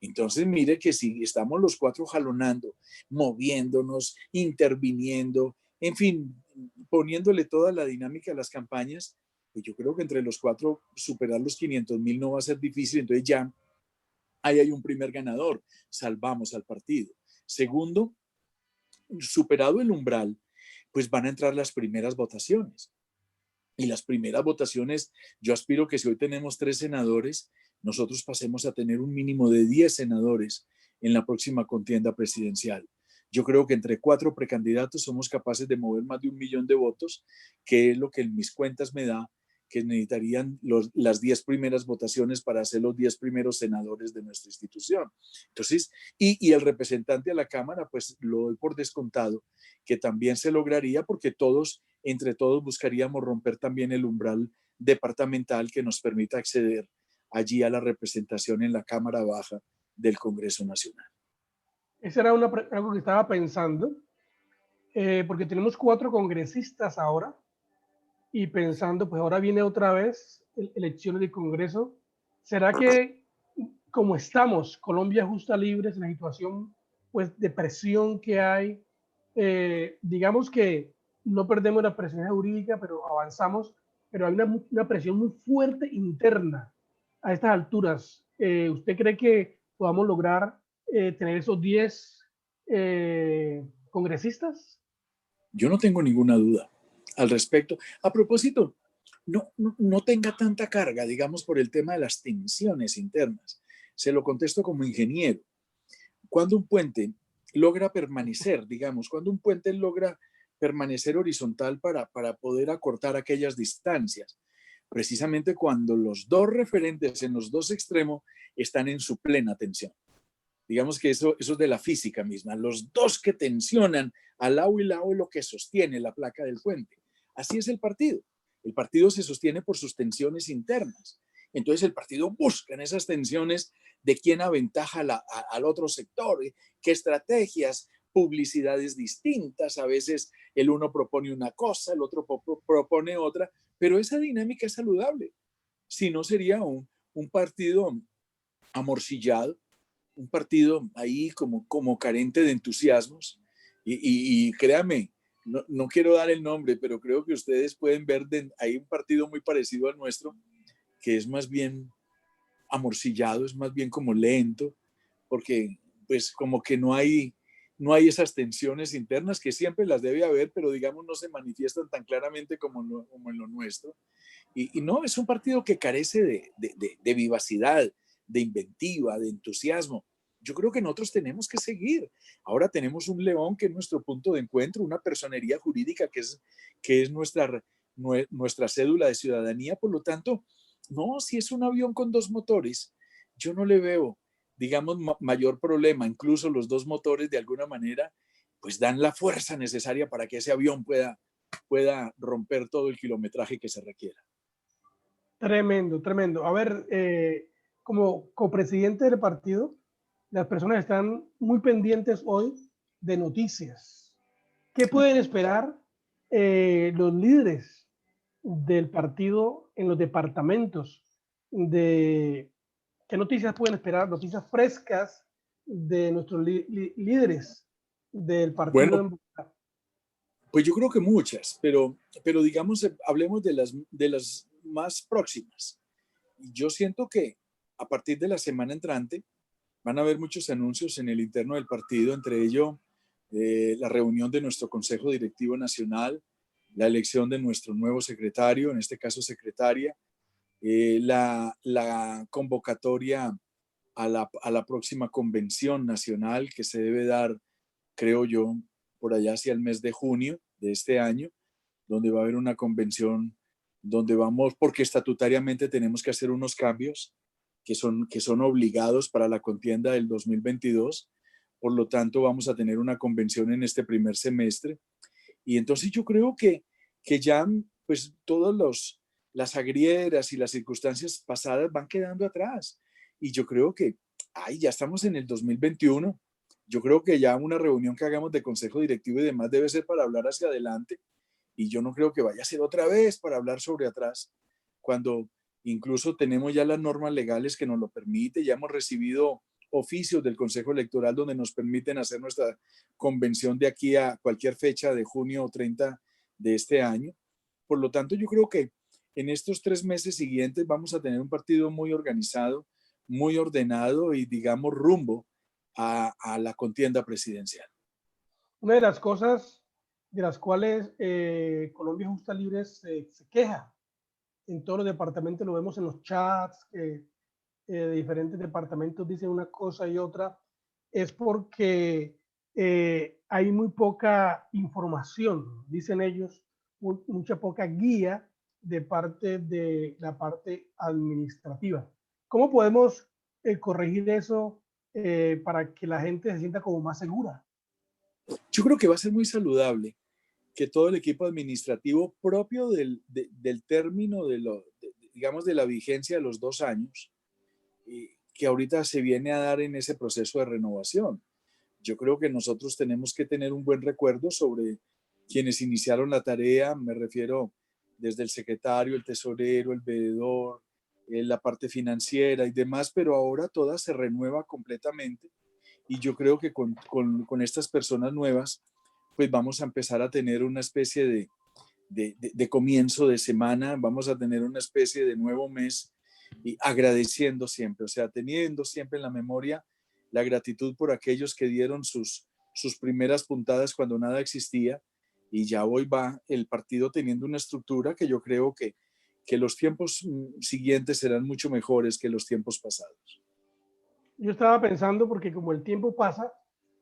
Entonces, mire que si estamos los 4 jalonando, moviéndonos, interviniendo, en fin, poniéndole toda la dinámica a las campañas, pues yo creo que entre los 4 superar los 500,000 no va a ser difícil. Entonces ya ahí hay un primer ganador, salvamos al partido. Segundo, superado el umbral, pues van a entrar las primeras votaciones. Y las primeras votaciones, yo aspiro que si hoy tenemos 3 senadores, nosotros pasemos a tener un mínimo de 10 senadores en la próxima contienda presidencial. Yo creo que entre 4 precandidatos somos capaces de mover más de 1 millón de votos, que es lo que en mis cuentas me da que necesitarían las 10 primeras votaciones para ser los 10 primeros senadores de nuestra institución. Entonces, y el representante a la Cámara, pues lo doy por descontado, que también se lograría porque entre todos buscaríamos romper también el umbral departamental que nos permita acceder allí a la representación en la Cámara Baja del Congreso Nacional. Esa era algo que estaba pensando, porque tenemos 4 congresistas ahora, y pensando, pues ahora viene otra vez elecciones de Congreso. ¿Será que como estamos, Colombia justa libre, en la situación pues de presión que hay, digamos que no perdemos la presión jurídica, pero avanzamos, pero hay una presión muy fuerte interna a estas alturas? ¿Usted cree que podamos lograr tener esos 10 congresistas? Yo no tengo ninguna duda al respecto. A propósito, no tenga tanta carga, digamos, por el tema de las tensiones internas. Se lo contesto como ingeniero. Cuando un puente logra permanecer, digamos, cuando un puente logra permanecer horizontal para poder acortar aquellas distancias, precisamente cuando los 2 referentes en los 2 extremos están en su plena tensión. Digamos que eso es de la física misma. Los 2 que tensionan al lado y lado es lo que sostiene la placa del puente. Así es el partido. El partido se sostiene por sus tensiones internas. Entonces el partido busca en esas tensiones de quién aventaja al otro sector, qué estrategias, publicidades distintas. A veces el uno propone una cosa, el otro propone otra, pero esa dinámica es saludable. Si no, sería un partido amorcillado, un partido ahí como carente de entusiasmos. Y créame, no quiero dar el nombre, pero creo que ustedes pueden ver, hay un partido muy parecido al nuestro, que es más bien amorcillado, es más bien como lento, porque pues como que no hay esas tensiones internas que siempre las debe haber, pero digamos no se manifiestan tan claramente como en lo nuestro. Y no, es un partido que carece de vivacidad, de inventiva, de entusiasmo. Yo creo que nosotros tenemos que seguir. Ahora tenemos un león que es nuestro punto de encuentro, una personería jurídica que es nuestra cédula de ciudadanía. Por lo tanto, no, si es un avión con 2 motores, yo no le veo, digamos, mayor problema. Incluso los 2 motores, de alguna manera, pues dan la fuerza necesaria para que ese avión pueda romper todo el kilometraje que se requiera. Tremendo, tremendo. A ver, como copresidente del partido, las personas están muy pendientes hoy de noticias. ¿Qué pueden esperar los líderes del partido en los departamentos? ¿Qué noticias pueden esperar? Noticias frescas de nuestros líderes del partido Bueno, en Bogotá. pues yo creo que muchas, pero digamos, hablemos de las más próximas. Yo siento que a partir de la semana entrante van a haber muchos anuncios en el interno del partido, entre ellos la reunión de nuestro Consejo Directivo Nacional, la elección de nuestro nuevo secretario, en este caso secretaria, la convocatoria a la próxima convención nacional que se debe dar, creo yo, por allá hacia el mes de junio de este año, donde va a haber una convención donde vamos, porque estatutariamente tenemos que hacer unos cambios que son obligados para la contienda del 2022. Por lo tanto, vamos a tener una convención en este primer semestre. Y entonces yo creo que ya pues las agrieras y las circunstancias pasadas van quedando atrás. Y yo creo que, ya estamos en el 2021. Yo creo que ya una reunión que hagamos de consejo directivo y demás debe ser para hablar hacia adelante. Y yo no creo que vaya a ser otra vez para hablar sobre atrás, cuando incluso tenemos ya las normas legales que nos lo permiten, ya hemos recibido oficios del Consejo Electoral donde nos permiten hacer nuestra convención de aquí a cualquier fecha de junio o 30 de este año. Por lo tanto, yo creo que en estos 3 meses siguientes vamos a tener un partido muy organizado, muy ordenado y, digamos, rumbo a la contienda presidencial. Una de las cosas de las cuales Colombia Justa Libre se queja en todos los departamentos, lo vemos en los chats, de diferentes departamentos dicen una cosa y otra, es porque hay muy poca información, dicen ellos, mucha poca guía de parte de la parte administrativa. ¿Cómo podemos corregir eso para que la gente se sienta como más segura? Yo creo que va a ser muy saludable que todo el equipo administrativo propio del término digamos, de la vigencia de los 2 años, que ahorita se viene a dar en ese proceso de renovación. Yo creo que nosotros tenemos que tener un buen recuerdo sobre quienes iniciaron la tarea, me refiero desde el secretario, el tesorero, el veedor, la parte financiera y demás, pero ahora toda se renueva completamente y yo creo que con estas personas nuevas, pues vamos a empezar a tener una especie de comienzo de semana, vamos a tener una especie de nuevo mes y agradeciendo siempre, o sea, teniendo siempre en la memoria la gratitud por aquellos que dieron sus primeras puntadas cuando nada existía y ya hoy va el partido teniendo una estructura que yo creo que los tiempos siguientes serán mucho mejores que los tiempos pasados. Yo estaba pensando, porque como el tiempo pasa,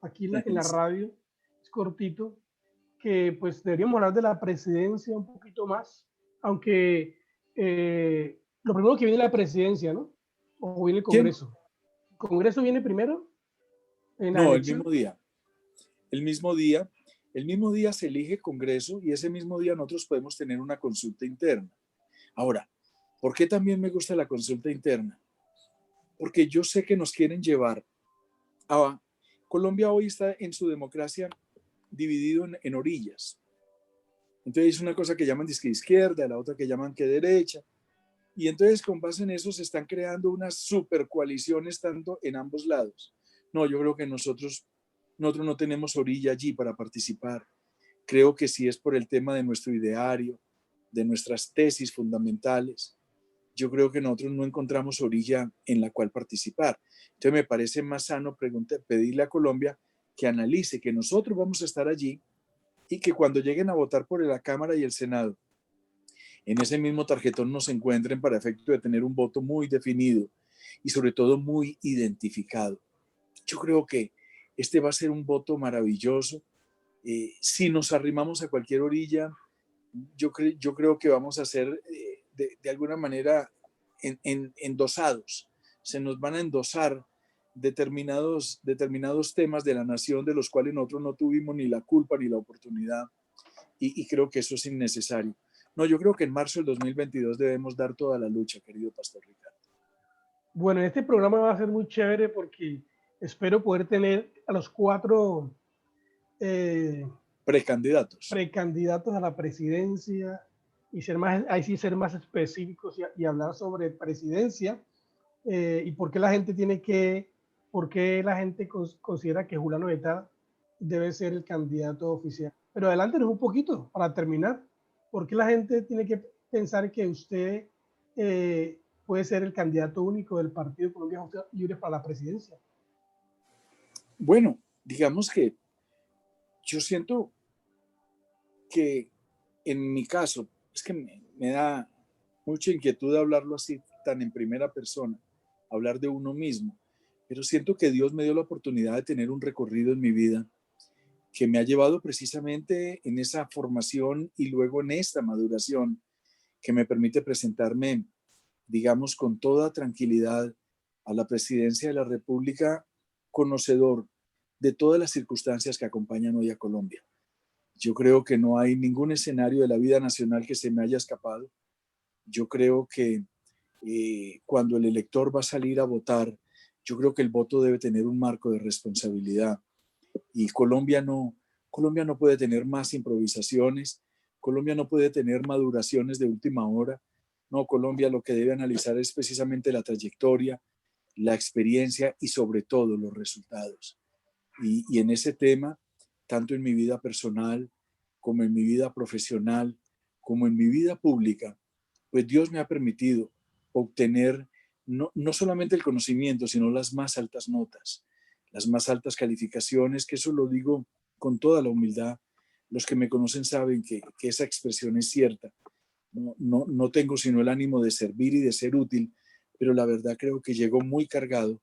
aquí en la radio es cortito, que pues deberíamos hablar de la presidencia un poquito más, aunque lo primero que viene es la presidencia, ¿no? O viene el Congreso. ¿El Congreso viene primero en la No, elección? el mismo día se elige Congreso y ese mismo día nosotros podemos tener una consulta interna. Ahora, ¿por qué también me gusta la consulta interna? Porque yo sé que nos quieren llevar a... Colombia hoy está en su democracia dividido en orillas. Entonces es una cosa que llaman disque izquierda, la otra que llaman que derecha. Y entonces con base en eso se están creando unas super coaliciones tanto en ambos lados. No, yo creo que nosotros no tenemos orilla allí para participar. Creo que si es por el tema de nuestro ideario, de nuestras tesis fundamentales, yo creo que nosotros no encontramos orilla en la cual participar. Entonces me parece más sano pedirle a Colombia que analice que nosotros vamos a estar allí y que cuando lleguen a votar por la Cámara y el Senado, en ese mismo tarjetón nos encuentren para efecto de tener un voto muy definido y sobre todo muy identificado. Yo creo que este va a ser un voto maravilloso. Si nos arrimamos a cualquier orilla, yo creo que vamos a ser de alguna manera endosados. Se nos van a endosar determinados temas de la nación de los cuales nosotros no tuvimos ni la culpa ni la oportunidad y creo que eso es innecesario. No, yo creo que en marzo del 2022 debemos dar toda la lucha, querido Pastor Ricardo. Bueno, este programa va a ser muy chévere porque espero poder tener a los 4 eh, Precandidatos. precandidatos a la presidencia y ser más, ahí sí ser más específicos y hablar sobre presidencia y por qué la gente por qué la gente considera que Julián Orbita debe ser el candidato oficial. Pero adelántenos un poquito para terminar. ¿Por qué la gente tiene que pensar que usted puede ser el candidato único del Partido Colombia Libre para la presidencia? Bueno, digamos que yo siento que en mi caso, es que me da mucha inquietud hablarlo así tan en primera persona, hablar de uno mismo, pero siento que Dios me dio la oportunidad de tener un recorrido en mi vida que me ha llevado precisamente en esa formación y luego en esta maduración que me permite presentarme, digamos, con toda tranquilidad a la presidencia de la República, conocedor de todas las circunstancias que acompañan hoy a Colombia. Yo creo que no hay ningún escenario de la vida nacional que se me haya escapado. Yo creo que cuando el elector va a salir a votar, yo creo que el voto debe tener un marco de responsabilidad. Y Colombia no puede tener más improvisaciones, Colombia no puede tener maduraciones de última hora. No, Colombia lo que debe analizar es precisamente la trayectoria, la experiencia y sobre todo los resultados. Y en ese tema, tanto en mi vida personal como en mi vida profesional, como en mi vida pública, pues Dios me ha permitido obtener no solamente el conocimiento, sino las más altas notas, las más altas calificaciones, que eso lo digo con toda la humildad. Los que me conocen saben que esa expresión es cierta. No tengo sino el ánimo de servir y de ser útil, pero la verdad creo que llegó muy cargado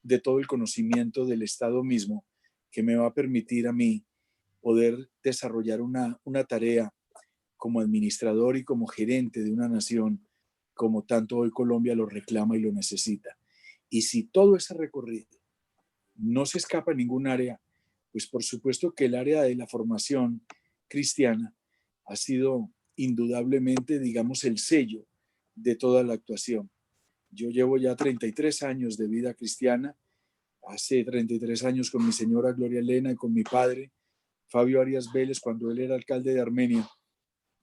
de todo el conocimiento del Estado mismo que me va a permitir a mí poder desarrollar una tarea como administrador y como gerente de una nación, como tanto hoy Colombia lo reclama y lo necesita. Y si todo ese recorrido no se escapa en ningún área, pues por supuesto que el área de la formación cristiana ha sido indudablemente, digamos, el sello de toda la actuación. Yo llevo ya 33 años de vida cristiana, hace 33 años con mi señora Gloria Elena y con mi padre, Fabio Arias Vélez, cuando él era alcalde de Armenia,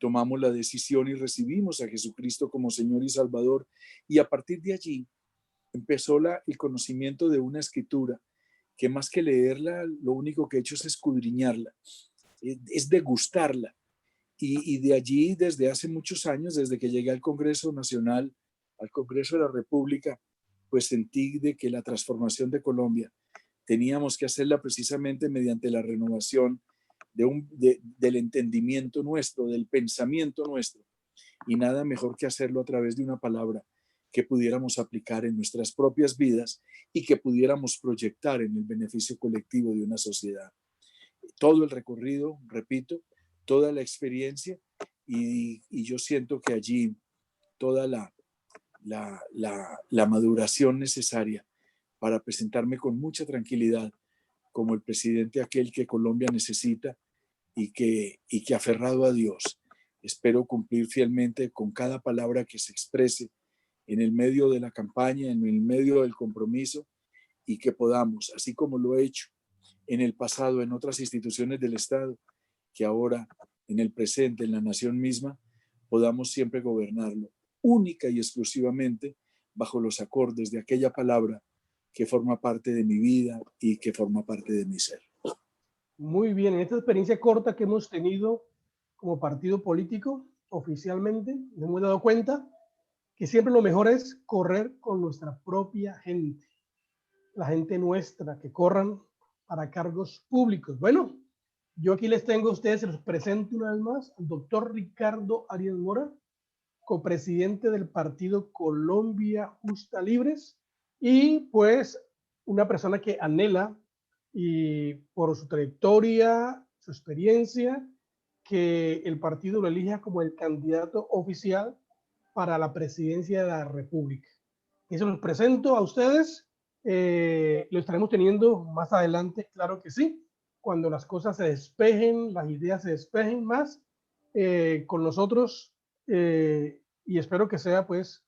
tomamos la decisión y recibimos a Jesucristo como Señor y Salvador. Y a partir de allí empezó el conocimiento de una escritura que más que leerla, lo único que he hecho es escudriñarla, es degustarla. Y de allí, desde hace muchos años, desde que llegué al Congreso Nacional, al Congreso de la República, pues sentí de que la transformación de Colombia teníamos que hacerla precisamente mediante la renovación del entendimiento nuestro, del pensamiento nuestro. Y nada mejor que hacerlo a través de una palabra que pudiéramos aplicar en nuestras propias vidas y que pudiéramos proyectar en el beneficio colectivo de una sociedad. Todo el recorrido, repito, toda la experiencia y yo siento que allí toda la maduración necesaria para presentarme con mucha tranquilidad como el presidente aquel que Colombia necesita y que aferrado a Dios, espero cumplir fielmente con cada palabra que se exprese en el medio de la campaña, en el medio del compromiso y que podamos, así como lo he hecho en el pasado en otras instituciones del Estado, que ahora en el presente, en la nación misma, podamos siempre gobernarlo única y exclusivamente bajo los acordes de aquella palabra que forma parte de mi vida y que forma parte de mi ser. Muy bien, en esta experiencia corta que hemos tenido como partido político, oficialmente, nos hemos dado cuenta que siempre lo mejor es correr con nuestra propia gente, la gente nuestra, que corran para cargos públicos. Bueno, yo aquí les tengo a ustedes, se los presento una vez más, al doctor Ricardo Arias Mora, copresidente del partido Colombia Justa Libres, y pues una persona que anhela y por su trayectoria, su experiencia, que el partido lo elija como el candidato oficial para la presidencia de la República. Eso los presento a ustedes. Lo estaremos teniendo más adelante, claro que sí, cuando las cosas se despejen, las ideas se despejen más con nosotros y espero que sea pues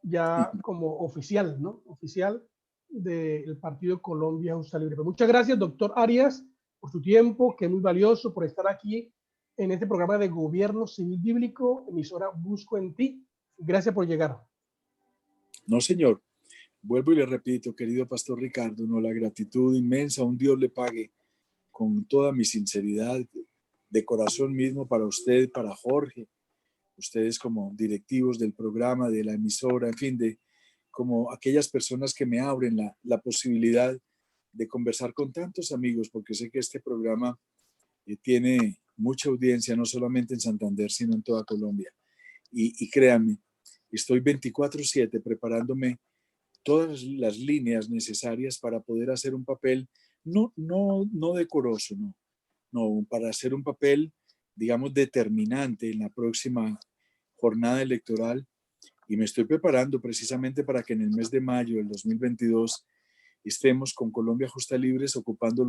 ya como oficial, ¿no? Oficial del Partido Colombia Justa Libre. Pero muchas gracias, doctor Arias, por su tiempo, que es muy valioso, por estar aquí en este programa de Gobierno Civil Bíblico, emisora Busco en Ti. Gracias por llegar. No, señor. Vuelvo y le repito, querido Pastor Ricardo, no, la gratitud inmensa, un Dios le pague con toda mi sinceridad, de corazón mismo, para usted, para Jorge, ustedes como directivos del programa, de la emisora, en fin, como aquellas personas que me abren la posibilidad de conversar con tantos amigos, porque sé que este programa tiene mucha audiencia, no solamente en Santander, sino en toda Colombia. Y créanme, estoy 24/7 preparándome todas las líneas necesarias para poder hacer un papel no decoroso, no, para hacer un papel, digamos, determinante en la próxima jornada electoral, y me estoy preparando precisamente para que en el mes de mayo del 2022 estemos con Colombia Justa Libres ocupando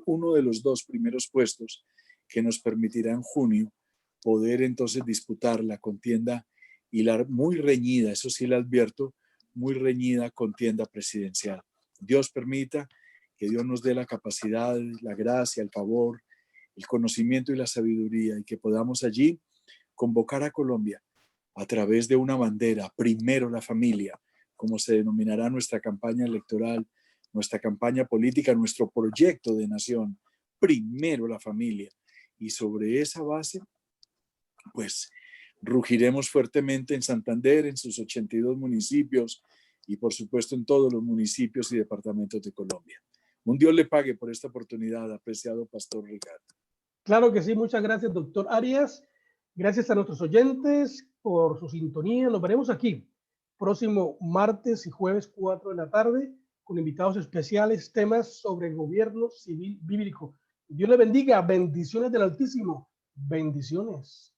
uno de los dos primeros puestos que nos permitirá en junio poder entonces disputar la contienda y la muy reñida, eso sí le advierto, muy reñida contienda presidencial. Dios permita, que Dios nos dé la capacidad, la gracia, el favor, el conocimiento y la sabiduría, y que podamos allí convocar a Colombia a través de una bandera, primero la familia, como se denominará nuestra campaña electoral, nuestra campaña política, nuestro proyecto de nación, primero la familia. Y sobre esa base, pues rugiremos fuertemente en Santander, en sus 82 municipios y por supuesto en todos los municipios y departamentos de Colombia. Un Dios le pague por esta oportunidad, apreciado Pastor Ricardo. Claro que sí, muchas gracias, doctor Arias. Gracias a nuestros oyentes por su sintonía. Nos veremos aquí próximo martes y jueves 4 de la tarde con invitados especiales, temas sobre gobierno civil bíblico. Dios le bendiga. Bendiciones del Altísimo. Bendiciones.